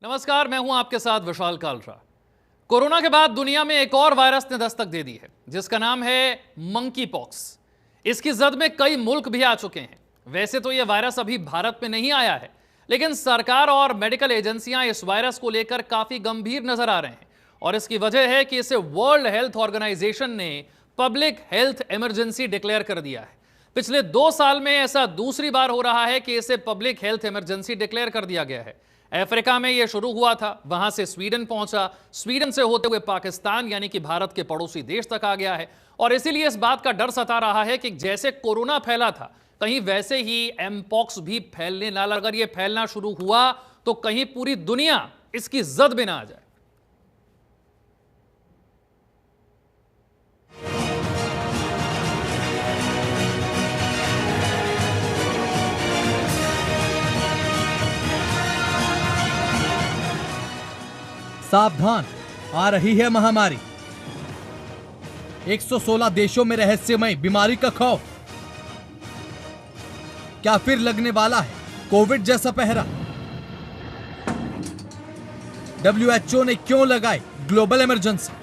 नमस्कार, मैं हूं आपके साथ विशाल कालरा। कोरोना के बाद दुनिया में एक और वायरस ने दस्तक दे दी है, जिसका नाम है मंकी पॉक्स। इसकी जद में कई मुल्क भी आ चुके हैं। वैसे तो यह वायरस अभी भारत में नहीं आया है, लेकिन सरकार और मेडिकल एजेंसियां इस वायरस को लेकर काफी गंभीर नजर आ रहे हैं। और इसकी वजह है कि इसे वर्ल्ड हेल्थ ऑर्गेनाइजेशन ने पब्लिक हेल्थ इमरजेंसी डिक्लेयर कर दिया है। पिछले 2 साल में ऐसा दूसरी बार हो रहा है कि इसे पब्लिक हेल्थ इमरजेंसी डिक्लेयर कर दिया गया है। अफ्रीका में यह शुरू हुआ था, वहां से स्वीडन पहुंचा, स्वीडन से होते हुए पाकिस्तान यानी कि भारत के पड़ोसी देश तक आ गया है। और इसीलिए इस बात का डर सता रहा है कि जैसे कोरोना फैला था, कहीं वैसे ही एमपॉक्स भी फैलने ना लगे। अगर यह फैलना शुरू हुआ तो कहीं पूरी दुनिया इसकी जद में ना आ जाए। सावधान, आ रही है महामारी। 116 देशों में रहस्यमय बीमारी का खौफ। क्या फिर लगने वाला है कोविड जैसा पहरा? WHO ने क्यों लगाई ग्लोबल इमरजेंसी?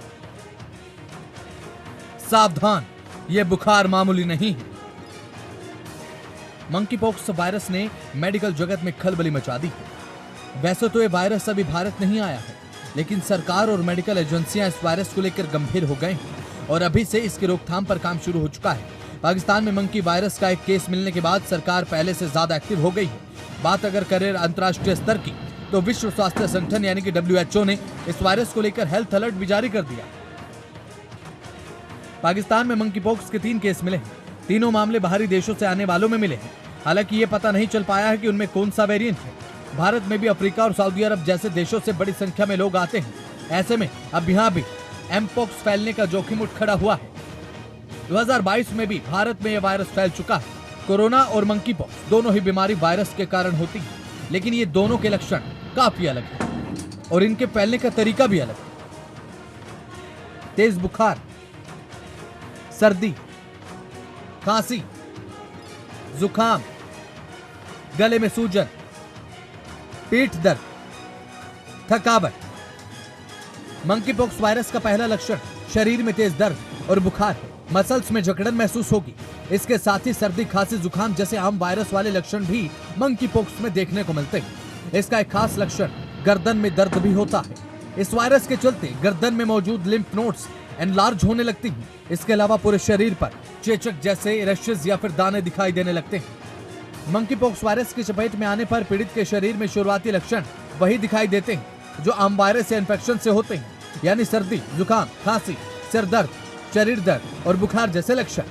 सावधान, यह बुखार मामूली नहीं है। मंकी पॉक्स वायरस ने मेडिकल जगत में खलबली मचा दी है। वैसे तो यह वायरस अभी भारत नहीं आया है, लेकिन सरकार और मेडिकल एजेंसियां इस वायरस को लेकर गंभीर हो गए हैं और अभी से इसकी रोकथाम पर काम शुरू हो चुका है। पाकिस्तान में मंकी वायरस का एक केस मिलने के बाद सरकार पहले से ज्यादा एक्टिव हो गई है। बात अगर करें अंतर्राष्ट्रीय स्तर की, तो विश्व स्वास्थ्य संगठन यानी कि WHO ने इस वायरस को लेकर हेल्थ अलर्ट भी जारी कर दिया। पाकिस्तान में मंकी पॉक्स के 3 केस मिले हैं। तीनों मामले बाहरी देशों से आने वालों में मिले हैं। हालांकि ये पता नहीं चल पाया है कि उनमें कौन सा वेरिएंट है। भारत में भी अफ्रीका और सऊदी अरब जैसे देशों से बड़ी संख्या में लोग आते हैं। ऐसे में अब यहाँ भी एमपॉक्स फैलने का जोखिम उठ खड़ा हुआ है। 2022 में भी भारत में यह वायरस फैल चुका है। कोरोना और मंकी पॉक्स दोनों ही बीमारी वायरस के कारण होती है, लेकिन ये दोनों के लक्षण काफी अलग हैं और इनके फैलने का तरीका भी अलग है। तेज बुखार, सर्दी, खांसी, जुकाम, गले में सूजन, पीठ दर्द, थकावट। मंकी पॉक्स वायरस का पहला लक्षण शरीर में तेज दर्द और बुखार है। मसल्स में जकड़न महसूस होगी। इसके साथ ही सर्दी, खांसी, जुकाम जैसे आम वायरस वाले लक्षण भी मंकी पॉक्स में देखने को मिलते हैं। इसका एक खास लक्षण गर्दन में दर्द भी होता है। इस वायरस के चलते गर्दन में मौजूद लिम्फ नोड्स एनलार्ज होने लगती हैं। इसके अलावा पूरे शरीर पर चेचक जैसे रैशेज या फिर दाने दिखाई देने लगते हैं। मंकी पॉक्स वायरस की चपेट में आने पर पीड़ित के शरीर में शुरुआती लक्षण वही दिखाई देते हैं जो आम वायरस या इन्फेक्शन से होते हैं, यानी सर्दी, जुकाम, खांसी, सिर दर्द, शरीर दर्द और बुखार जैसे लक्षण।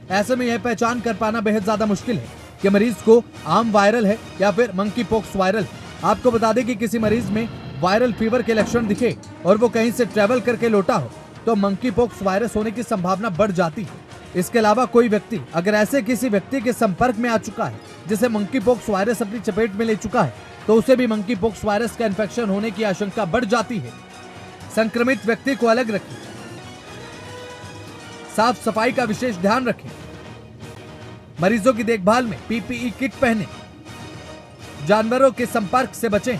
ऐसे में यह पहचान कर पाना बेहद ज्यादा मुश्किल है कि मरीज को आम वायरल है या फिर मंकी पॉक्स वायरल है। आपको बता दें कि किसी मरीज में वायरल फीवर के लक्षण दिखे और वो कहीं से ट्रेवल करके लौटा हो तो मंकी पॉक्स वायरस होने की संभावना बढ़ जाती है। इसके अलावा कोई व्यक्ति अगर ऐसे किसी व्यक्ति के संपर्क में आ चुका है जिसे मंकी पॉक्स वायरस अपनी चपेट में ले चुका है, तो उसे भी मंकी पॉक्स वायरस का इन्फेक्शन होने की आशंका बढ़ जाती है। संक्रमित व्यक्ति को अलग रखें, साफ सफाई का विशेष ध्यान रखें, मरीजों की देखभाल में PPE किट पहने, जानवरों के संपर्क से बचें।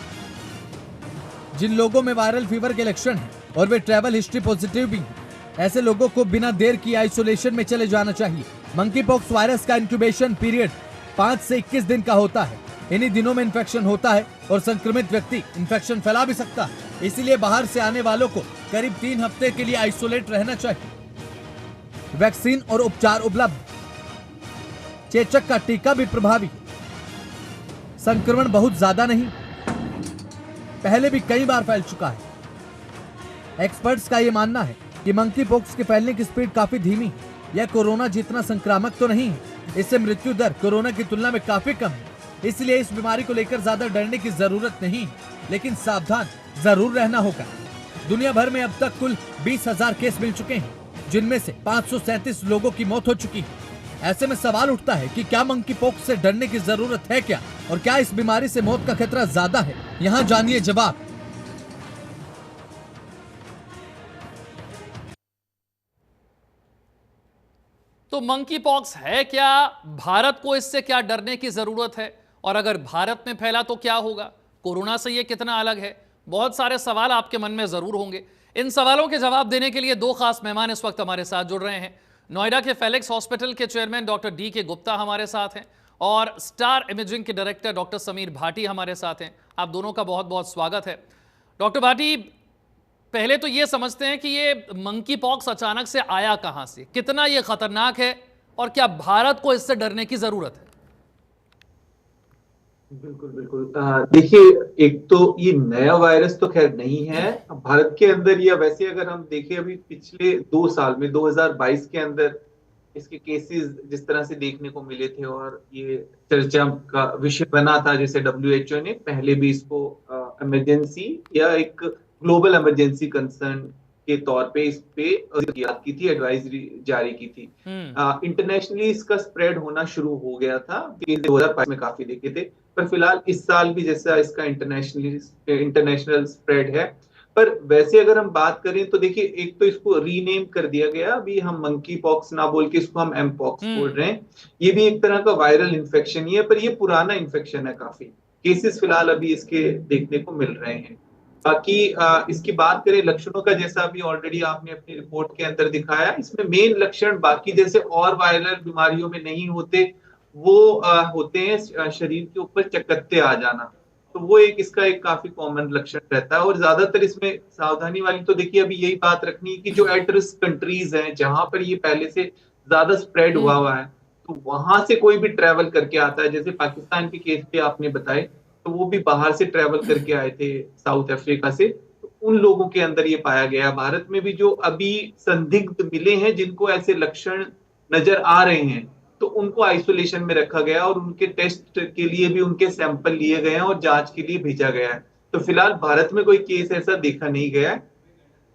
जिन लोगों में वायरल फीवर के लक्षण हैं और वे ट्रैवल हिस्ट्री पॉजिटिव भी हैं, ऐसे लोगों को बिना देर की आइसोलेशन में चले जाना चाहिए। मंकी पॉक्स वायरस का इंक्यूबेशन पीरियड 5 से 21 दिन का होता है। इन्हीं दिनों में इन्फेक्शन होता है और संक्रमित व्यक्ति इन्फेक्शन फैला भी सकता है। इसीलिए बाहर से आने वालों को करीब 3 हफ्ते के लिए आइसोलेट रहना चाहिए। वैक्सीन और उपचार उपलब्ध। चेचक का टीका भी प्रभावी है। संक्रमण बहुत ज्यादा नहीं, पहले भी कई बार फैल चुका है। एक्सपर्ट्स का यह मानना है कि मंकी पॉक्स के फैलने की स्पीड काफी धीमी है। यह कोरोना जितना संक्रामक तो नहीं है, इससे मृत्यु दर कोरोना की तुलना में काफी कम है। इसलिए इस बीमारी को लेकर ज्यादा डरने की जरूरत नहीं है, लेकिन सावधान जरूर रहना होगा। दुनिया भर में अब तक कुल 20,000 केस मिल चुके हैं, जिनमें से 537 लोगों की मौत हो चुकी है। ऐसे में सवाल उठता है कि क्या मंकी पॉक्स से डरने की जरूरत है क्या, और क्या इस बीमारी से मौत का खतरा ज्यादा है? यहाँ जानिए जवाब। तो मंकी पॉक्स है क्या, भारत को इससे क्या डरने की जरूरत है, और अगर भारत में फैला तो क्या होगा, कोरोना से यह कितना अलग है? बहुत सारे सवाल आपके मन में जरूर होंगे। इन सवालों के जवाब देने के लिए दो खास मेहमान इस वक्त हमारे साथ जुड़ रहे हैं। नोएडा के फेलिक्स हॉस्पिटल के चेयरमैन डॉक्टर डी के गुप्ता हमारे साथ हैं और स्टार इमेजिंग के डायरेक्टर डॉक्टर समीर भाटी हमारे साथ हैं। आप दोनों का बहुत बहुत स्वागत है। डॉक्टर भाटी, पहले तो ये समझते हैं कि ये मंकी पॉक्स अचानक से आया कहां से, कितना ये खतरनाक है और क्या भारत को इससे डरने की जरूरत है? बिल्कुल बिल्कुल। देखिए, एक तो ये नया वायरस तो खैर नहीं है भारत के अंदर, या वैसे अगर हम देखें अभी पिछले 2 साल में 2022 के अंदर इसके केसेस जिस तरह से देखने को मिले थे और ये चर्चा का विषय बना था, जैसे WHO ने पहले भी इसको इमरजेंसी या एक ग्लोबल इमरजेंसी कंसर्न के तौर पे इस पे याद की थी, एडवाइजरी जारी की थी। इंटरनेशनली इसका स्प्रेड होना शुरू हो गया था, 2005 में काफी देखे थे, पर फिलहाल इस साल भी जैसा इसका इंटरनेशनल स्प्रेड है। पर वैसे अगर हम बात करें तो देखिए, एक तो इसको रीनेम कर दिया गया, अभी हम मंकी पॉक्स ना बोल के इसको हम एम पॉक्स बोल रहे हैं। ये भी एक तरह का वायरल इन्फेक्शन ही है, पर ये पुराना इन्फेक्शन है, काफी केसेस फिलहाल अभी इसके देखने को मिल रहे हैं। बाकी इसकी बात करें लक्षणों का, जैसा अभी ऑलरेडी आपने अपनी रिपोर्ट के अंदर दिखाया, इसमें मेन लक्षण बाकी जैसे और वायरल बीमारियों में नहीं होते, वो होते हैं शरीर के ऊपर चकत्ते आ जाना, तो वो एक इसका एक काफी कॉमन लक्षण रहता है। और ज्यादातर इसमें सावधानी वाली तो देखिए अभी यही बात रखनी है कि जो एट रिस्क कंट्रीज हैं जहां पर ये पहले से ज्यादा स्प्रेड हुआ है, तो वहां से कोई भी ट्रेवल करके आता है, जैसे पाकिस्तान के केस पे आपने बताए, तो वो भी बाहर से ट्रेवल करके आए थे साउथ अफ्रीका से, तो उन लोगों के अंदर ये पाया गया। भारत में भी जो अभी संदिग्ध मिले हैं जिनको ऐसे लक्षण नजर आ रहे हैं, तो उनको आइसोलेशन में रखा गया और उनके टेस्ट के लिए भी उनके सैंपल लिए गए हैं और जांच के लिए भेजा गया है। तो फिलहाल भारत में कोई केस ऐसा देखा नहीं गया है।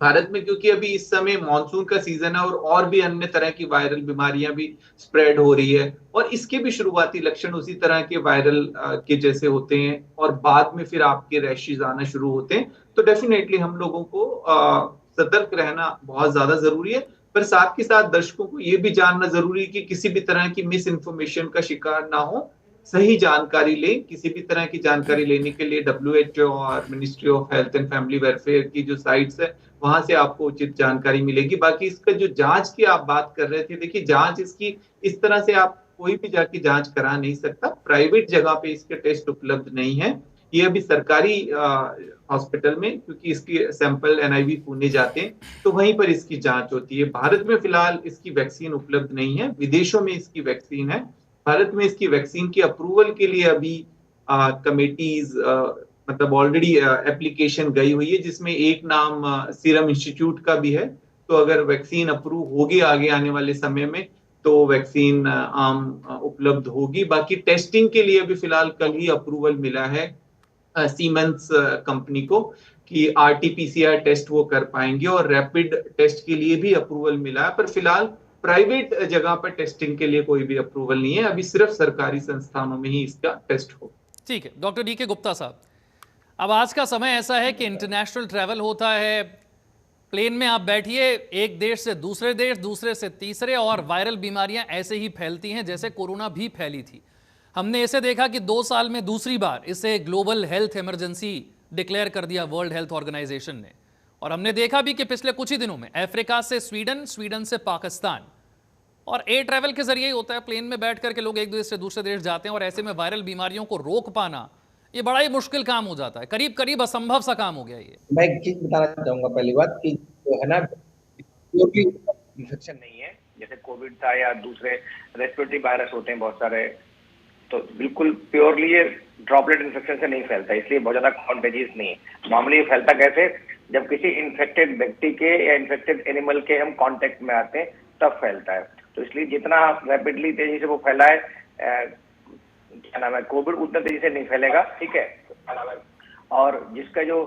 भारत में क्योंकि अभी इस समय मानसून का सीजन है और भी अन्य तरह की वायरल बीमारियां भी स्प्रेड हो रही है, और इसके भी शुरुआती लक्षण उसी तरह के वायरल के जैसे होते हैं और बाद में फिर आपके रैशेज आना शुरू होते हैं। तो डेफिनेटली हम लोगों को सतर्क रहना बहुत ज्यादा जरूरी है, पर साथ के साथ दर्शकों को ये भी जानना जरूरी है कि किसी भी तरह की मिस इन्फॉर्मेशन का शिकार ना हो, सही जानकारी लें। किसी भी तरह की जानकारी लेने के लिए WHO और ministry of health and family welfare की जो साइट्स है, वहां से आपको उचित जानकारी मिलेगी। बाकी इसका जो जांच की आप बात कर रहे थे, देखिए जांच इसकी इस तरह से आप कोई भी जाके जांच करा नहीं सकता, प्राइवेट जगह पे इसके टेस्ट उपलब्ध नहीं है। ये अभी सरकारी हॉस्पिटल में, क्योंकि इसके सैंपल NIV पुणे जाते हैं, तो वहीं पर इसकी जांच होती है। भारत में फिलहाल इसकी वैक्सीन उपलब्ध नहीं है, विदेशों में इसकी वैक्सीन है। भारत में इसकी वैक्सीन की अप्रूवल के लिए अभी कमेटीज मतलब ऑलरेडी एप्लीकेशन गई हुई है, जिसमें एक नाम सीरम इंस्टीट्यूट का भी है। तो अगर वैक्सीन अप्रूव होगी आगे आने वाले समय में, तो वैक्सीन आम उपलब्ध होगी। बाकी टेस्टिंग के लिए भी फिलहाल कल ही अप्रूवल मिला है सीमेंस कंपनी को कि RT-PCR टेस्ट वो कर पाएंगे, और रैपिड टेस्ट के लिए भी अप्रूवल मिला है। पर फिलहाल प्राइवेट जगह पर टेस्टिंग के लिए कोई भी अप्रूवल नहीं है, अभी सिर्फ सरकारी संस्थानों में ही इसका टेस्ट हो। ठीक है डॉक्टर डी के गुप्ता साहब, अब आज का समय ऐसा है कि इंटरनेशनल ट्रैवल होता है, प्लेन में आप बैठिए, एक देश से दूसरे देश, दूसरे से तीसरे, और वायरल बीमारियां ऐसे ही फैलती हैं जैसे कोरोना भी फैली थी। हमने इसे देखा कि 2 साल में दूसरी बार इसे ग्लोबल हेल्थ इमरजेंसी डिक्लेयर कर दिया वर्ल्ड हेल्थ ऑर्गेनाइजेशन ने, और हमने देखा भी कि पिछले कुछ ही दिनों में अफ्रीका से स्वीडन, स्वीडन से पाकिस्तान, और एयर ट्रैवल के जरिए ही होता है, प्लेन में बैठ करके लोग एक देश से दूसरे देश जाते हैं, और ऐसे में वायरल बीमारियों को रोक पाना ये बड़ा ही मुश्किल काम हो जाता है, करीब करीब असंभव सा काम हो गया ये। मैं एक चीज बताना चाहूंगा, पहली बात कि जो है ना, इन्फेक्शन नहीं है जैसे कोविड था या दूसरे रेस्पिरेटरी वायरस होते हैं बहुत सारे, तो बिल्कुल प्योरली ये ड्रॉपलेट इन्फेक्शन से नहीं फैलता, इसलिए बहुत ज्यादा कॉन्टेजियस नहीं है। मामूली ये फैलता कैसे, जब किसी इन्फेक्टेड व्यक्ति के या इन्फेक्टेड एनिमल के हम कांटेक्ट में आते हैं तब फैलता है। तो इसलिए जितना रैपिडली तेजी से वो फैला है, क्या नाम है, कोविड उतना तेजी से नहीं फैलेगा, ठीक है। और जिसका जो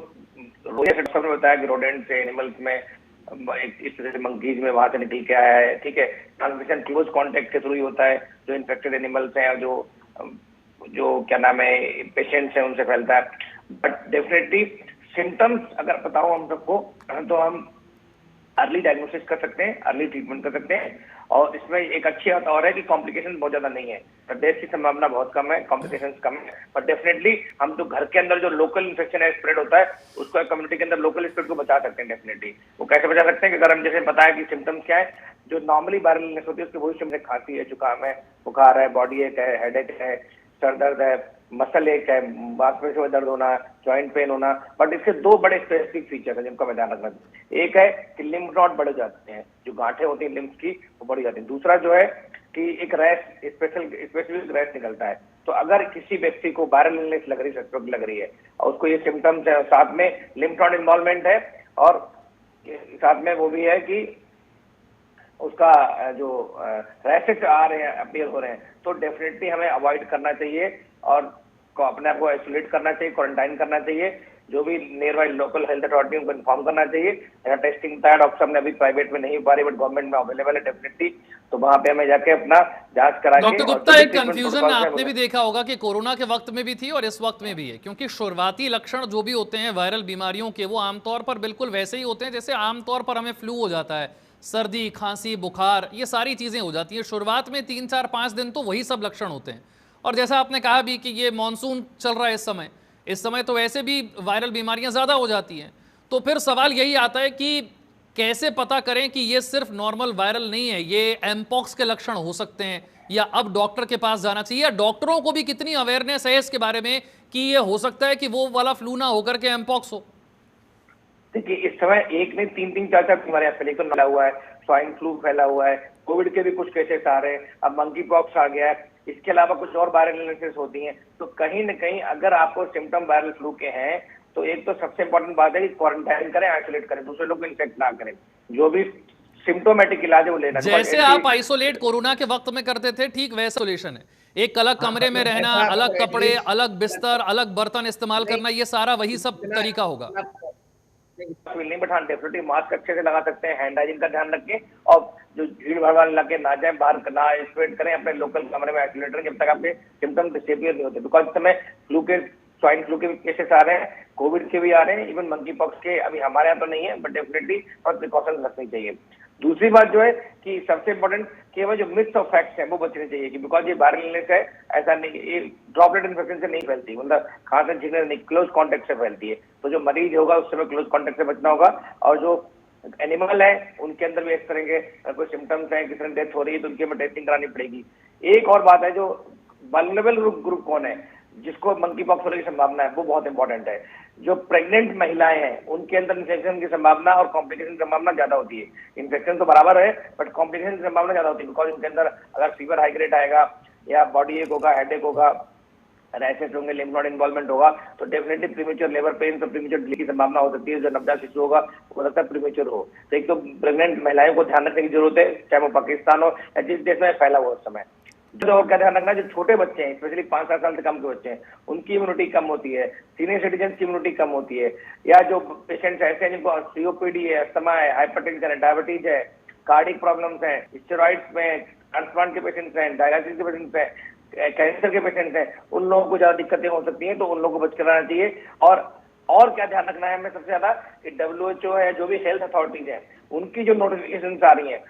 सबने बताया कि रोडेंट से एनिमल्स में इस तरह से मंकीज में वहां से निकल के आया है, ठीक है। ट्रांसमिशन क्लोज कांटेक्ट के थ्रू ही होता है, जो इन्फेक्टेड एनिमल्स हैं और जो क्या नाम है पेशेंट्स हैं उनसे फैलता है। बट डेफिनेटली सिम्टम्स अगर बताओ हम सबको, तो हम अर्ली डायग्नोसिस कर सकते हैं, अर्ली ट्रीटमेंट कर सकते हैं, और इसमें एक अच्छी बात और है कि कॉम्प्लिकेशन बहुत ज्यादा नहीं है, डेथ की संभावना बहुत कम है, कॉम्प्लिकेशन कम है। पर डेफिनेटली हम तो घर के अंदर जो लोकल इन्फेक्शन है, स्प्रेड होता है, उसको कम्युनिटी के अंदर लोकल स्प्रेड को बचा सकते हैं। डेफिनेटली वो कैसे बचा सकते हैं कि अगर हम जैसे बताया कि सिम्टम्स क्या है, जो नॉर्मली वायरल इलनेस होती है उसके वही सिम्टम्स, खांसी है, जुकाम है, बुखार है, बॉडी एक है, हेडेक है, सर दर्द है, मसल एक है, मांसपेशियों में दर्द होना, जॉइंट पेन होना। बट इसके दो बड़े स्पेसिफिक फीचर है जिनका मैं ध्यान रखना चाहिए। एक है कि लिम्फ नोड बढ़ जाते हैं, जो गांठें होती हैं लिम्फ की वो बढ़ जाती हैं। दूसरा जो है कि एक रैश, स्पेसिफिक रैश निकलता है। तो अगर किसी व्यक्ति को वायरल इलनेस लग रही है और उसको ये सिम्टम्स है, साथ में लिम्फ नोड इन्वॉल्वमेंट है और साथ में वो भी है कि उसका जो रैशेस आ रहे हैं, अपीयर हो रहे हैं, तो डेफिनेटली हमें अवॉइड करना चाहिए और अपने आप को आइसोलेट करना चाहिए, क्वारंटाइन करना चाहिए। जो भी near by local health authority को इन्फॉर्म करना चाहिए। यहाँ टेस्टिंग बताया डॉक्टर साहब ने, अभी प्राइवेट में नहीं हो पा रही बट गवर्नमेंट में अवेलेबल है डेफिनेटली, तो वहां पे हमें जाके अपना जांच करा के। डॉक्टर गुप्ता, एक कंफ्यूजन आपने भी देखा होगा कि कोरोना के वक्त में भी थी और इस वक्त में भी है, क्योंकि शुरुआती लक्षण जो भी होते हैं वायरल बीमारियों के, वो आमतौर पर बिल्कुल वैसे ही होते हैं जैसे आमतौर पर हमें फ्लू हो जाता है, सर्दी, खांसी, बुखार, ये सारी चीजें हो जाती हैं शुरुआत में। 3, 4, 5 दिन तो वही सब लक्षण होते हैं। और जैसा आपने कहा भी कि ये मॉनसून चल रहा है इस समय तो वैसे भी वायरल बीमारियां ज्यादा हो जाती हैं। तो फिर सवाल यही आता है कि कैसे पता करें कि ये सिर्फ नॉर्मल वायरल नहीं है, ये एमपॉक्स के लक्षण हो सकते हैं, या अब डॉक्टर के पास जाना चाहिए, या डॉक्टरों को भी कितनी अवेयरनेस है इसके बारे में कि ये हो सकता है कि वो वाला फ्लू ना होकर के एमपॉक्स हो? देखिए, इस समय एक नहीं 3-3, 4-4 बीमारियां फैला हुआ है, स्वाइन फ्लू फैला हुआ है, कोविड के भी कुछ केसेस आ रहे हैं, अब मंकी पॉक्स आ गया है, इसके अलावा कुछ और वायरल इलनेसेस होती हैं। तो कहीं न कहीं अगर आपको सिम्टम वायरल फ्लू के हैं तो एक तो सबसे इंपॉर्टेंट बात है कि क्वारंटाइन करें, आइसोलेट करें, दूसरे लोग को इन्फेक्ट ना करें, जो भी सिम्टोमेटिक इलाज है वो लेना। जैसे आप आइसोलेट कोरोना के वक्त में करते थे, ठीक वैसा आइसोलेशन है। एक अलग कमरे में रहना, अलग कपड़े, अलग बिस्तर, अलग बर्तन इस्तेमाल करना, ये सारा वही सब तरीका होगा। नहीं बैठा, डेफिनेटली मास्क अच्छे से लगा सकते हैं, हैंड हाइजीन का ध्यान रखें और जो भीड़ भाड़ वाले इलाके ना जाए, बाहर ना स्प्रेड करें, अपने लोकल कमरे में आइसोलेट करें जब तक आपके सिम्टम डिसअपीयर नहीं होते। बिकॉज इस समय फ्लू के, स्वाइन फ्लू के भी केसेस आ रहे हैं, कोविड के भी आ रहे हैं, इवन मंकी पॉक्स के अभी हमारे यहाँ तो नहीं है, बट डेफिनेटली बहुत प्रिकॉशन रखनी चाहिए। दूसरी बात जो है कि सबसे इंपॉर्टेंट केवल जो मिथ्स और फैक्ट्स हैं वो बचने चाहिए कि बिकॉज ये वायरल इलनेस है, ऐसा नहीं, ये ड्रॉपलेट इन्फेक्शन से नहीं फैलती, मतलब खांसी छींकने नहीं, क्लोज कॉन्टेक्ट से फैलती है। तो जो मरीज होगा उससे क्लोज कॉन्टेक्ट से बचना होगा। और जो एनिमल है उनके अंदर भी इस तरह के कोई सिम्टम्स हैं, किसी डेथ हो रही है तो उनके में टेस्टिंग करानी पड़ेगी। एक और बात है, जो वल्नरेबल ग्रुप कौन है जिसको मंकी पॉक्स होने की संभावना है, वो बहुत इंपॉर्टेंट है। जो प्रेग्नेंट महिलाएं हैं उनके अंदर इन्फेक्शन की संभावना और कॉम्प्लिकेशन की संभावना ज्यादा होती है। इन्फेक्शन तो बराबर है बट कॉम्प्लिकेशन की संभावना ज्यादा होती है, बिकॉज उनके अंदर अगर फीवर हाई ग्रेड आएगा या बॉडी एक होगा, हेडेक होगा, रैशेस होंगे, लिम्फ नोड इन्वॉल्वमेंट होगा, तो डेफिनेटली प्रीमेच्योर लेबर पेन, तो प्रीमेच्योर डिलीवरी की संभावना हो सकती है। जो नवजात शिशु होगा हो सकता है प्रीमेच्योर हो। तो एक तो प्रेग्नेंट महिलाओं को ध्यान रखने की जरूरत है, चाहे वो पाकिस्तान हो या जिस देश में फैला हुआ उस समय। और क्या ध्यान रखना है, जो छोटे बच्चे हैं, स्पेशली 5-7 साल से कम के बच्चे हैं, उनकी इम्यूनिटी कम होती है, सीनियर सिटीजन की इम्यूनिटी कम होती है, या जो पेशेंट्स ऐसे हैं जिनको सीओपीडी है, अस्थमा है, हाइपरटेंशन है, डायबिटीज है, कार्डिक प्रॉब्लम्स हैं, स्टेरॉइड्स में, ट्रांसप्लांट के पेशेंट्स हैं, डायलिसिस के पेशेंट्स हैं, कैंसर के पेशेंट्स हैं, उन लोगों को ज्यादा दिक्कतें हो सकती हैं, तो उन लोगों को बच कर रहना चाहिए। और क्या ध्यान रखना है हमें सबसे ज्यादा कि WHO है, जो भी हेल्थ अथॉरिटीज है, उनकी जो नोटिफिकेशन आ रही है,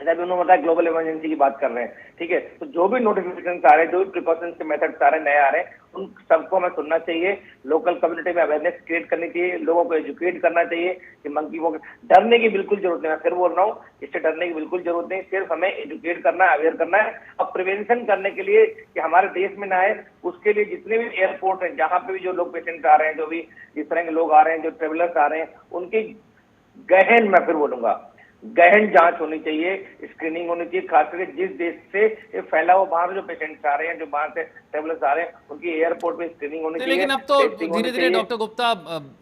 उन्होंने बताया ग्लोबल इमरजेंसी की बात कर रहे हैं, ठीक है, तो जो भी नोटिफिकेशन आ रहे हैं, जो भी प्रिकॉशंस के मेथड्स आ रहे हैं, नए आ रहे हैं, उन सबको हमें सुनना चाहिए। लोकल कम्युनिटी में अवेयरनेस क्रिएट करनी चाहिए, लोगों को एजुकेट करना चाहिए कि मंकी पॉक्स, डरने की बिल्कुल जरूरत नहीं है। फिर बोल रहा हूँ, इससे डरने की बिल्कुल जरूरत नहीं, सिर्फ हमें एजुकेट करना है, अवेयर करना है। और प्रिवेंशन करने के लिए कि हमारे देश में ना आए, उसके लिए जितने भी एयरपोर्ट हैं, जहाँ पे भी जो लोग पेशेंट आ रहे हैं, जो भी जिस तरह के लोग आ रहे हैं, जो ट्रेवलर्स आ रहे हैं, उनकी गहन, मैं फिर बोलूंगा, गहन जांच होनी चाहिए, स्क्रीनिंग होनी चाहिए। खासकर जिस देश से फैला हुआ बाहर जो पेशेंट्स आ रहे हैं, जो बाहर से ट्रेवलर्स आ रहे हैं, उनकी एयरपोर्ट पे स्क्रीनिंग होनी चाहिए। लेकिन अब तो धीरे धीरे डॉक्टर गुप्ता,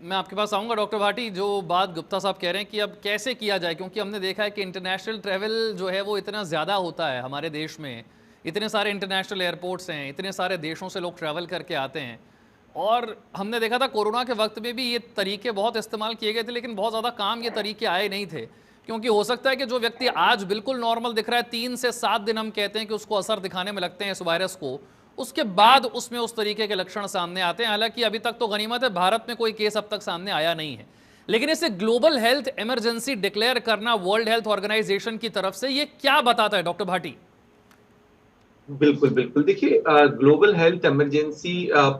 मैं आपके पास आऊंगा। डॉक्टर भाटी, जो बात गुप्ता साहब कह रहे हैं कि अब कैसे किया जाए, क्योंकि हमने देखा है कि इंटरनेशनल ट्रैवल जो है वो इतना ज़्यादा होता है हमारे देश में, इतने सारे इंटरनेशनल एयरपोर्ट्स हैं, इतने सारे देशों से लोग ट्रैवल करके आते हैं। और हमने देखा था कोरोना के वक्त में भी ये तरीके बहुत इस्तेमाल किए गए थे, लेकिन बहुत ज़्यादा काम ये तरीके आए नहीं थे। क्योंकि हो सकता है कि जो व्यक्ति आज बिल्कुल नॉर्मल दिख रहा है, 3 से 7 दिन हम कहते हैं कि उसको असर दिखाने में लगते हैं इस वायरस को, उसके बाद उसमें उस तरीके के लक्षण सामने आते हैं। हालांकि अभी तक तो गनीमत है, भारत में कोई केस अब तक सामने आया नहीं है। लेकिन इसे ग्लोबल हेल्थ इमरजेंसी डिक्लेयर करना वर्ल्ड हेल्थ ऑर्गेनाइजेशन की तरफ से, ये क्या बताता है डॉक्टर भाटी? बिल्कुल बिल्कुल, देखिए global health emergency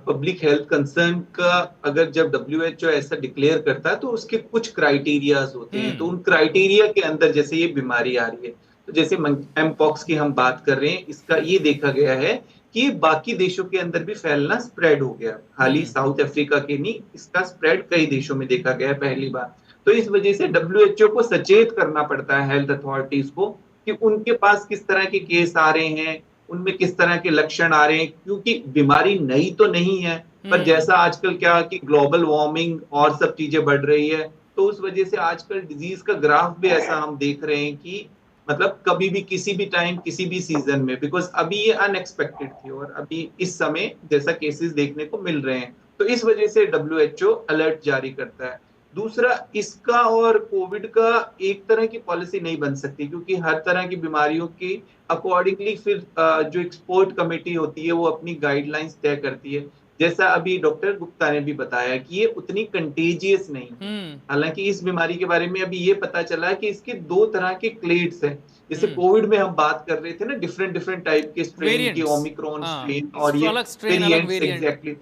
public health concern का अगर जब WHO ऐसा डिक्लेयर करता है तो उसके कुछ क्राइटेरियाज होते हैं। तो उन क्राइटेरिया के अंदर जैसे ये बीमारी आ रही है, तो जैसे एमपॉक्स की हम बात कर रहे हैं, इसका ये देखा गया है कि बाकी देशों के अंदर भी फैलना स्प्रेड हो गया, खाली साउथ अफ्रीका के नहीं, इसका स्प्रेड कई देशों में देखा गया है पहली बार। तो इस वजह से WHO को सचेत करना पड़ता है हेल्थ अथॉरिटीज को कि उनके पास किस तरह के केस आ रहे हैं, उनमें किस तरह के लक्षण आ रहे हैं, क्योंकि बीमारी नई तो नहीं है, पर जैसा आजकल क्या कि ग्लोबल वार्मिंग और सब चीजें बढ़ रही है, तो उस वजह से आजकल डिजीज का ग्राफ भी ऐसा हम देख रहे हैं कि मतलब कभी भी किसी भी टाइम किसी भी सीजन में, बिकॉज अभी ये अनएक्सपेक्टेड थी और अभी इस समय जैसा केसेस देखने को मिल रहे हैं, तो इस वजह से WHO अलर्ट जारी करता है। दूसरा, इसका और कोविड का एक तरह की पॉलिसी नहीं बन सकती, क्योंकि हर तरह की बीमारियों की अकॉर्डिंगली फिर जो एक्सपर्ट कमेटी होती है वो अपनी गाइडलाइंस तय करती है। जैसा अभी डॉक्टर गुप्ता ने भी बताया कि ये उतनी कंटेजियस नहीं है। हालांकि इस बीमारी के बारे में अभी ये पता चला है कि इसके 2 तरह के क्लेड्स हैं। जैसे कोविड में हम बात कर रहे थे ना, डिफरेंट डिफरेंट टाइप के स्ट्रेन की, ओमिक्रॉन स्ट्रेन और ये वेरिएंट्स,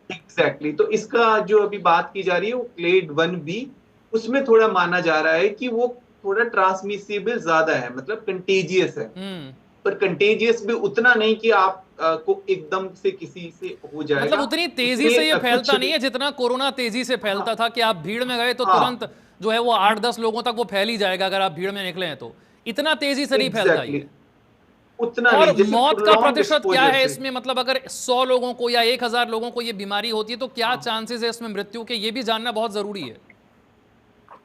एग्जैक्टली। तो इसका जो अभी बात की जा रही है वो क्लेड 1B, उसमें थोड़ा माना जा रहा है कि वो थोड़ा ट्रांसमिसिबल ज्यादा है, मतलब कंटेजियस है, पर कंटेजियस भी उतना नहीं कि आप को एकदम से किसी से हो जाएगा। मतलब उतनी तेजी से ये फैलता नहीं है जितना कोरोना तेजी से फैलता था कि आप भीड़ में गए तो तुरंत जो है वो 8-10 लोगों तक वो फैल ही जाएगा अगर आप भीड़ में निकले हैं तो। इतना तेजी से नहीं फैलता ये। उतना और नहीं, मौत का प्रतिशत क्या है इसमें? मतलब अगर 100 लोगों को या 1000 लोगों को ये बीमारी होती है तो क्या चांसेस है इसमें मृत्यु के, ये भी जानना बहुत जरूरी है।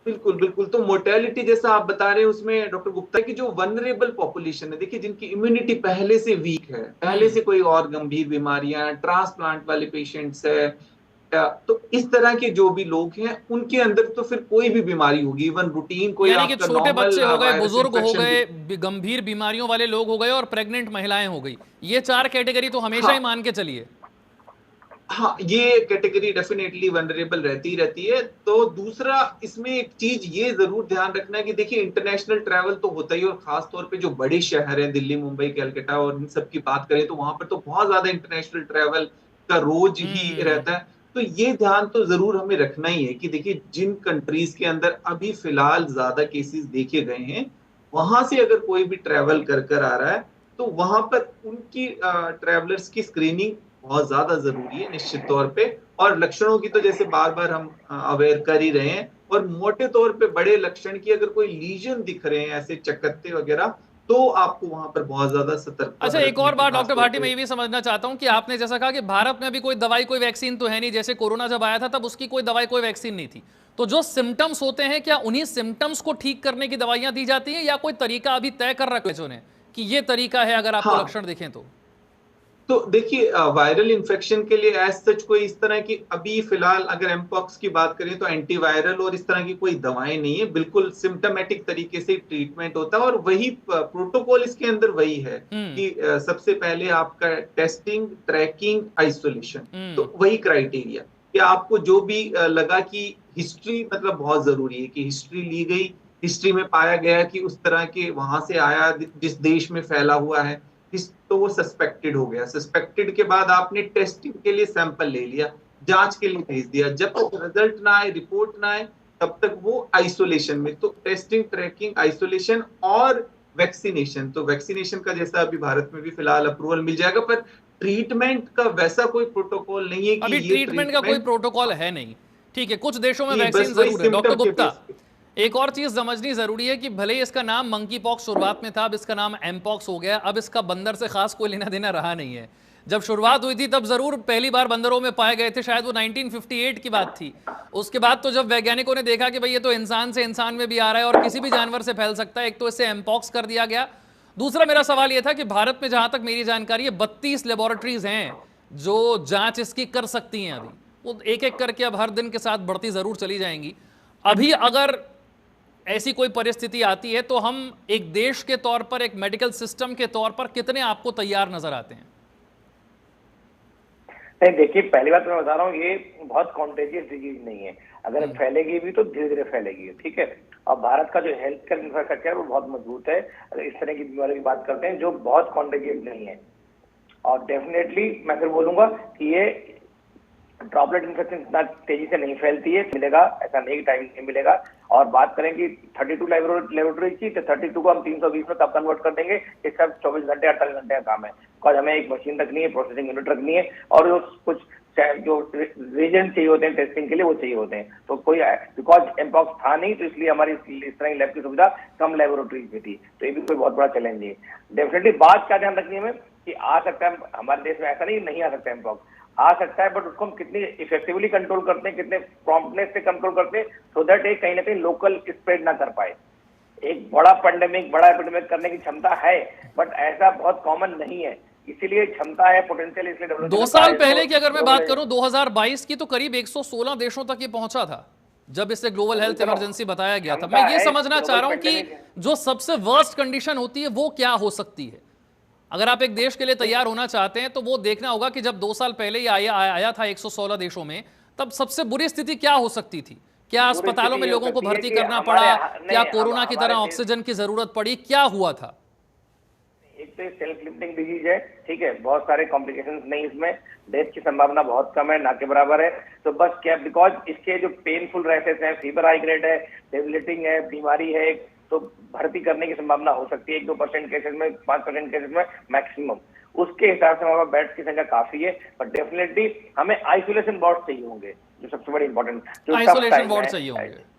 बिल्कुल बिल्कुल। तो मोर्टेलिटी जैसा आप बता रहे हैं उसमें डॉक्टर गुप्ता की जो वनरेबल पॉपुलेशन है, देखिए जिनकी इम्यूनिटी पहले से वीक है, पहले से कोई और गंभीर बीमारियां, ट्रांसप्लांट वाले पेशेंट्स है, तो इस तरह के जो भी लोग हैं उनके अंदर तो फिर कोई भी बीमारी होगी, इवन रूटीन कोई यानी कि आपका छोटे बच्चे हो गए, बुजुर्ग हो गए, भी। गंभीर बीमारियों वाले लोग हो गए और प्रेग्नेंट महिलाएं हो गई, ये 4 कैटेगरी तो हमेशा ही मान के चलिए। हाँ, ये कैटेगरी डेफिनेटली वनरेबल रहती है। तो दूसरा, इसमें एक चीज ये जरूर ध्यान रखना है कि देखिए इंटरनेशनल ट्रैवल तो होता ही, और खास तौर पे जो बड़े शहर हैं दिल्ली, मुंबई, कलकत्ता और इन सब की बात करें तो वहां पर तो बहुत ज्यादा इंटरनेशनल ट्रैवल का रोज ही रहता है। तो ये ध्यान तो जरूर हमें रखना ही है कि देखिए जिन कंट्रीज के अंदर अभी फिलहाल ज्यादा केसेस देखे गए हैं, वहां से अगर कोई भी ट्रैवल कर आ रहा है तो वहां पर उनकी ट्रैवलर्स की स्क्रीनिंग बहुत ज्यादा जरूरी है निश्चित तौर पे। और लक्षणों की तो जैसे बार बार हम अवेयर कर ही रहे हैं, और मोटे तौर पे बड़े लक्षण की अगर कोई लीजन दिख रहे हैं ऐसे चकत्ते वगैरह, तो आपको वहां पर बहुत ज्यादा सतर्क। अच्छा, एक और बात डॉक्टर भाटी मैं ये भी समझना चाहता हूं कि आपने जैसा कहा कि भारत में भी कोई दवाई कोई वैक्सीन तो है नहीं, जैसे कोरोना जब आया था तब उसकी कोई दवाई कोई वैक्सीन नहीं थी, तो जो सिम्टम्स होते हैं क्या उन्हीं सिम्टम्स को ठीक करने की दवाइयां दी जाती हैं या कोई तरीका अभी तय कर रखा है उन्हें कि ये तरीका है अगर आपको लक्षण दिखें तो देखिए वायरल इन्फेक्शन के लिए एज सच कोई इस तरह की अभी फिलहाल अगर एमपॉक्स की बात करें तो एंटीवायरल और इस तरह की कोई दवाएं नहीं है, बिल्कुल सिम्टोमेटिक तरीके से ट्रीटमेंट होता है। और वही प्रोटोकॉल इसके अंदर वही है कि सबसे पहले आपका टेस्टिंग, ट्रैकिंग, आइसोलेशन, तो वही क्राइटेरिया कि आपको जो भी लगा कि हिस्ट्री मतलब बहुत जरूरी है कि हिस्ट्री ली गई, हिस्ट्री में पाया गया कि उस तरह के वहां से आया जिस देश में फैला हुआ है, तो वो सस्पेक्टेड हो गया। सस्पेक्टेड के बाद आपने टेस्टिंग के लिए सैंपल ले लिया, जांच के लिए भेज दिया, जब तक रिजल्ट ना आए, रिपोर्ट ना आए, तब तक वो आइसोलेशन में। तो टेस्टिंग, ट्रैकिंग, आइसोलेशन और वैक्सीनेशन, तो वैक्सीनेशन का जैसा अभी भारत में भी फिलहाल अप्रूवल मिल जाएगा, पर ट्रीटमेंट का वैसा कोई प्रोटोकॉल नहीं है कि अभी ये ट्रीटमेंट का कोई प्रोटोकॉल है नहीं। ठीक है, कुछ देशों में वैक्सीन जरूर है। डॉक्टर गुप्ता, एक और चीज समझनी जरूरी है कि भले ही इसका नाम मंकी पॉक्स शुरुआत में था, अब इसका नाम एमपॉक्स हो गया, अब इसका बंदर से खास कोई लेना देना रहा नहीं है। जब शुरुआत हुई थी तब जरूर पहली बार बंदरों में पाए गए थे, शायद वो 1958 की बात थी। उसके बाद तो जब वैज्ञानिकों ने देखा कि भाई ये तो इंसान से इंसान में भी आ रहा है और किसी भी जानवर से फैल सकता है, एक तो इसे एमपॉक्स कर दिया गया। दूसरा मेरा सवाल यह था कि भारत में जहां तक मेरी जानकारी है 32 लेबोरेटरीज हैं जो जांच इसकी कर सकती हैं। अभी वो एक एक करके अब हर दिन के साथ बढ़ती जरूर चली जाएंगी। अभी अगर ऐसी कोई परिस्थिति आती है तो हम एक देश के तौर पर, एक मेडिकल सिस्टम के तौर पर कितने आपको तैयार नजर आते हैं? नहीं, देखिए पहली बात मैं बता रहा हूँ, ये बहुत कॉन्टेजियस डिजीज नहीं है। अगर फैलेगी भी तो धीरे धीरे फैलेगी, ठीक है। और भारत का जो हेल्थ केयर इंफ्रास्ट्रक्चर है वो बहुत मजबूत है, अगर इस तरह की बीमारी की बात करते हैं जो बहुत कॉन्टेजियस नहीं है। और डेफिनेटली मैं फिर बोलूंगा कि ये ड्रॉपलेट इन्फेक्शन इतना तेजी से नहीं फैलती है, मिलेगा ऐसा नहीं, टाइम नहीं मिलेगा। और बात करें कि 32 लेबोरेटरी की, तो 32 को हम 320 में कब कन्वर्ट कर देंगे, ये सब 24 घंटे 48 घंटे का काम है। बिकॉज हमें एक मशीन रखनी है, प्रोसेसिंग यूनिट रखनी है, और जो कुछ जो रीजन चाहिए होते हैं टेस्टिंग के लिए वो चाहिए होते हैं। तो कोई बिकॉज एमपॉक्स था नहीं, तो इसलिए हमारी इस तरह की लैब की सुविधा कम लेबोरेटरीज में थी, तो ये भी कोई बहुत बड़ा चैलेंज है। डेफिनेटली बात क्या ध्यान रखनी है हमें कि आ सकता है हमारे देश में, ऐसा नहीं आ सकता एमपॉक्स, आ सकता है, बट उसको हम कितनी इफेक्टिवली कंट्रोल करते हैं, कितने प्रॉम्प्टनेस से कंट्रोल करते हैं, सो दैट एक कहीं ना कहीं लोकल स्प्रेड ना कर पाए। एक बड़ा पेंडेमिक, बड़ा एपिडेमिक करने की क्षमता है, बट ऐसा बहुत कॉमन नहीं है, इसीलिए क्षमता है, पोटेंशियल इसलिए डेवलप। 2 साल पहले की अगर मैं बात करूं 2022 की, तो करीब 116 देशों तक ये पहुंचा था जब इसे ग्लोबल हेल्थ इमरजेंसी बताया गया था। मैं ये समझना चाह रहा हूं कि जो सबसे वर्स्ट कंडीशन होती है वो क्या हो सकती है। अगर आप एक देश के लिए तैयार होना चाहते हैं तो वो देखना होगा कि जब 2 साल पहले ये आया था 116 देशों में, तब सबसे बुरी स्थिति क्या हो सकती थी। क्या अस्पतालों में लोगों को भर्ती करना पड़ा, क्या कोरोना की तरह ऑक्सीजन की जरूरत पड़ी, क्या हुआ था? एक तो सेल्फ लिमिटिंग डिजीज है, ठीक है, बहुत सारे कॉम्प्लिकेशंस नहीं, इसमें डेथ की संभावना बहुत कम है, ना के बराबर है। तो बस क्या, बिकॉज इसके जो पेनफुल रेसेस हैं, फीवर हाई ग्रेड है, डेबिलिटिंग है, बीमारी है, तो भर्ती करने की संभावना हो सकती है 1-2% केसेस में, 5% केसेस में मैक्सिमम। उसके हिसाब से हमारे बेड्स की संख्या काफी है, पर डेफिनेटली हमें आइसोलेशन वार्ड चाहिए होंगे, जो सबसे बड़ी इंपॉर्टेंट, जो आइसोलेशन वार्ड चाहिए होंगे।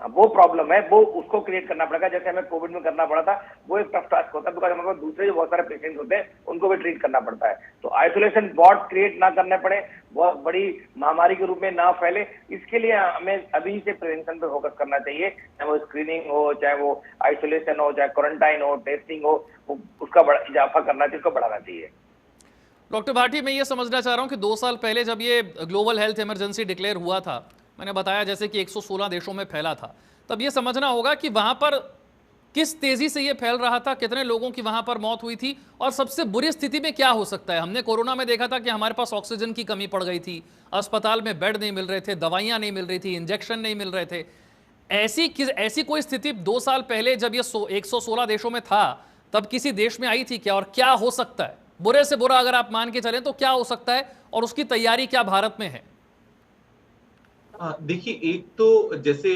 वो प्रॉब्लम है, वो उसको क्रिएट करना पड़ेगा, जैसे हमें कोविड में करना पड़ा था। वो एक टफ टास्क होता है, बिकॉज हमारे पास दूसरे जो बहुत सारे पेशेंट्स होते हैं उनको भी ट्रीट करना पड़ता है। तो आइसोलेशन वार्ड क्रिएट ना करने पड़े, बहुत बड़ी महामारी के रूप में ना फैले, इसके लिए हमें अभी से प्रिवेंशन पे फोकस करना चाहिए। चाहे वो स्क्रीनिंग हो, चाहे वो आइसोलेशन हो, चाहे क्वारंटाइन हो, टेस्टिंग हो, उसका बड़ा इजाफा करना चाहिए, उसको बढ़ाना चाहिए। डॉक्टर भाटी, मैं ये समझना चाह रहा हूं कि 2 साल पहले जब ये ग्लोबल हेल्थ इमरजेंसी डिक्लेयर हुआ था, मैंने बताया जैसे कि 116 देशों में फैला था, तब ये समझना होगा कि वहां पर किस तेजी से ये फैल रहा था, कितने लोगों की वहां पर मौत हुई थी, और सबसे बुरी स्थिति में क्या हो सकता है। हमने कोरोना में देखा था कि हमारे पास ऑक्सीजन की कमी पड़ गई थी, अस्पताल में बेड नहीं मिल रहे थे, दवाइयां नहीं मिल रही थी, इंजेक्शन नहीं मिल रहे थे। ऐसी कोई स्थिति 2 साल पहले जब ये 116 देशों में था तब किसी देश में आई थी क्या, और क्या हो सकता है? बुरे से बुरा अगर आप मान के चलें तो क्या हो सकता है, और उसकी तैयारी क्या भारत में है? देखिए, एक तो जैसे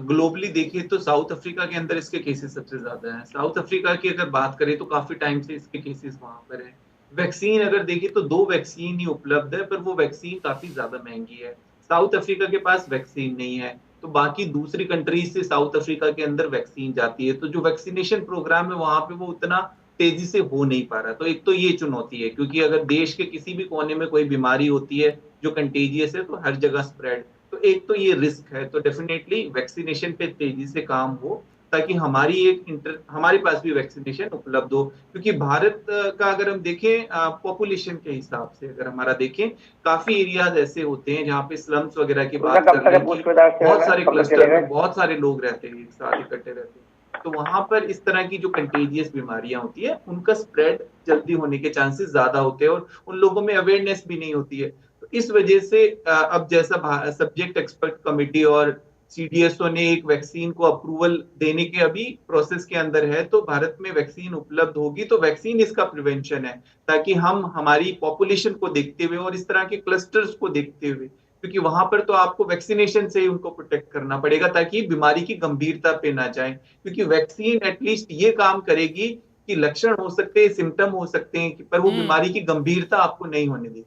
ग्लोबली देखिए तो साउथ अफ्रीका के अंदर इसके केसेस सबसे ज्यादा हैं। साउथ अफ्रीका की अगर बात करें तो काफी टाइम से इसके केसेस वहां पर हैं। वैक्सीन अगर देखिए तो 2 वैक्सीन ही उपलब्ध है, पर वो वैक्सीन काफी ज्यादा महंगी है। साउथ अफ्रीका के पास वैक्सीन नहीं है, तो बाकी दूसरी कंट्रीज से साउथ अफ्रीका के अंदर वैक्सीन जाती है, तो जो वैक्सीनेशन प्रोग्राम है वहां पे वो उतना तेजी से हो नहीं पा रहा। तो एक तो ये चुनौती है, क्योंकि अगर देश के किसी भी कोने में कोई बीमारी होती है जो कंटेजियस है तो हर जगह स्प्रेड, तो एक तो ये रिस्क है। तो डेफिनेटली वैक्सीनेशन पे तेजी से काम हो, ताकि हमारे पास भी वैक्सीनेशन उपलब्ध हो। क्योंकि भारत का अगर हम देखें पॉपुलेशन के हिसाब से, अगर हमारा देखें, काफी एरियाज ऐसे होते हैं जहाँ पे स्लम्स वगैरह की बात कर रहे हैं, बहुत सारे क्लस्टर में बहुत सारे लोग रहते हैं, एक साथ इकट्ठे रहते हैं, तो वहां पर इस तरह की जो कंटेजियस बीमारियां होती है उनका स्प्रेड जल्दी होने के चांसेस ज्यादा होते हैं, और उन लोगों में अवेयरनेस भी नहीं होती है। तो इस वजह से अब जैसा सब्जेक्ट एक्सपर्ट कमेटी और सीडीएसओ ने एक वैक्सीन को अप्रूवल देने के अभी प्रोसेस के अंदर है, तो भारत में वैक्सीन उपलब्ध होगी, तो वैक्सीन इसका प्रिवेंशन है, ताकि हम हमारी पॉपुलेशन को देखते हुए और इस तरह के क्लस्टर्स को देखते हुए, क्योंकि वहां पर तो आपको वैक्सीनेशन से ही उनको प्रोटेक्ट करना पड़ेगा ताकि बीमारी की गंभीरता पे ना जाए। क्योंकि वैक्सीन एटलीस्ट ये काम करेगी कि लक्षण हो सकते हैं, सिम्टम हो सकते हैं, पर वो बीमारी की गंभीरता आपको नहीं होने देगी।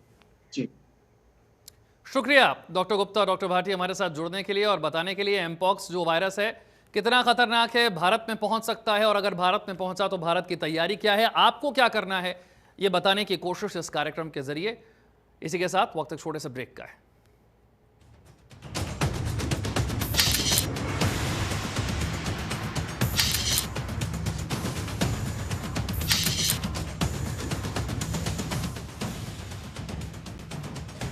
जी, शुक्रिया डॉक्टर गुप्ता, डॉक्टर भाटी हमारे साथ जुड़ने के लिए और बताने के लिए एमपॉक्स जो वायरस है कितना खतरनाक है, भारत में पहुंच सकता है, और अगर भारत में पहुंचा तो भारत की तैयारी क्या है, आपको क्या करना है, ये बताने की कोशिश इस कार्यक्रम के जरिए। इसी के साथ वक्त एक छोटे से ब्रेक का है।